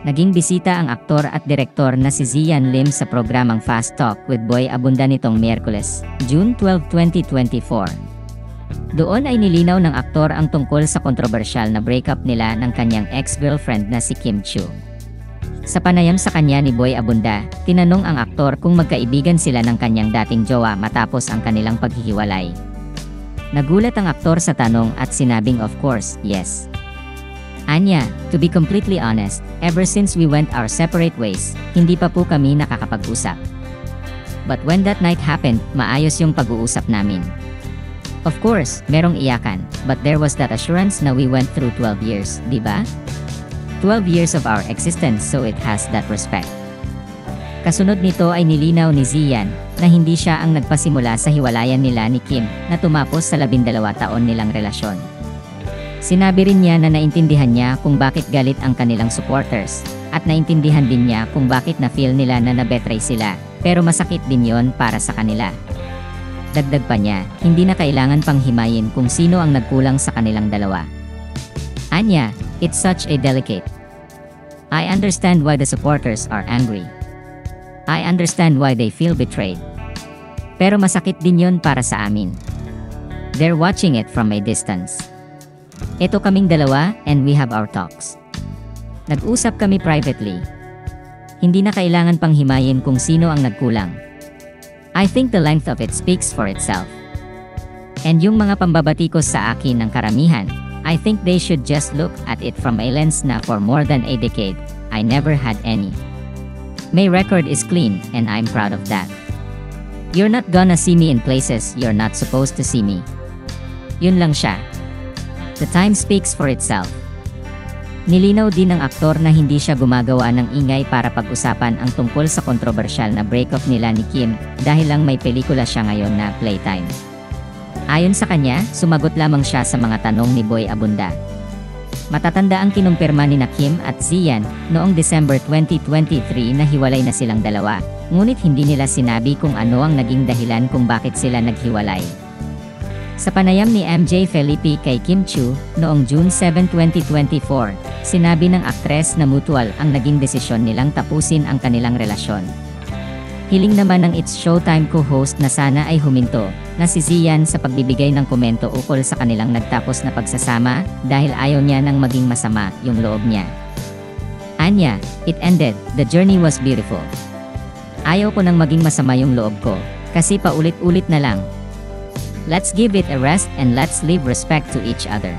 Naging bisita ang aktor at direktor na si Zian Lim sa programang Fast Talk with Boy Abunda nitong Miyerkules, June 12, 2024. Doon ay nilinaw ng aktor ang tungkol sa kontrobersyal na breakup nila ng kanyang ex-girlfriend na si Kim Chiu. Sa panayam sa kanya ni Boy Abunda, tinanong ang aktor kung magkaibigan sila ng kanyang dating jowa matapos ang kanilang paghihiwalay. Nagulat ang aktor sa tanong at sinabing of course, yes. Anya, to be completely honest, ever since we went our separate ways, hindi pa po kami nakakapag-usap. But when that night happened, maayos yung pag-uusap namin. Of course, merong iyakan, but there was that assurance na we went through 12 years, di ba? 12 years of our existence, so it has that respect. Kasunod nito ay nilinaw ni Zian na hindi siya ang nagpasimula sa hiwalayan nila ni Kim na tumapos sa 12 taon nilang relasyon. Sinabi rin niya na naintindihan niya kung bakit galit ang kanilang supporters, at naintindihan din niya kung bakit na-feel nila na nabetray sila, pero masakit din yon para sa kanila. Dagdag pa niya, hindi na kailangan pang himayin kung sino ang nagkulang sa kanilang dalawa. Anya, it's such a delicate. I understand why the supporters are angry. I understand why they feel betrayed. Pero masakit din yon para sa amin. They're watching it from a distance. Ito kaming dalawa, and we have our talks. Nag-usap kami privately. Hindi na kailangan pang himayin kung sino ang nagkulang. I think the length of it speaks for itself. And yung mga pambabatikos sa akin ng karamihan, I think they should just look at it from a lens na for more than a decade, I never had any. My record is clean, and I'm proud of that. You're not gonna see me in places you're not supposed to see me. Yun lang siya. The time speaks for itself. Nilinaw din ng aktor na hindi siya gumagawa ng ingay para pag-usapan ang tungkol sa kontrobersyal na breakup nila ni Kim dahil lang may pelikula siya ngayon na Playtime. Ayon sa kanya, sumagot lamang siya sa mga tanong ni Boy Abunda. Matatanda ang kinumpirma ni Kim at Zian noong December 2023 na hiwalay na silang dalawa, ngunit hindi nila sinabi kung ano ang naging dahilan kung bakit sila naghiwalay. Sa panayam ni MJ Felipe kay Kim Chiu noong June 7, 2024, sinabi ng aktres na mutual ang naging desisyon nilang tapusin ang kanilang relasyon. Hiling naman ng It's Showtime co-host na sana ay huminto na si Zian sa pagbibigay ng komento ukol sa kanilang nagtapos na pagsasama dahil ayaw niya nang maging masama yung loob niya. Anya, it ended, the journey was beautiful. Ayaw ko nang maging masama yung loob ko, kasi paulit-ulit na lang. Let's give it a rest and let's leave respect to each other.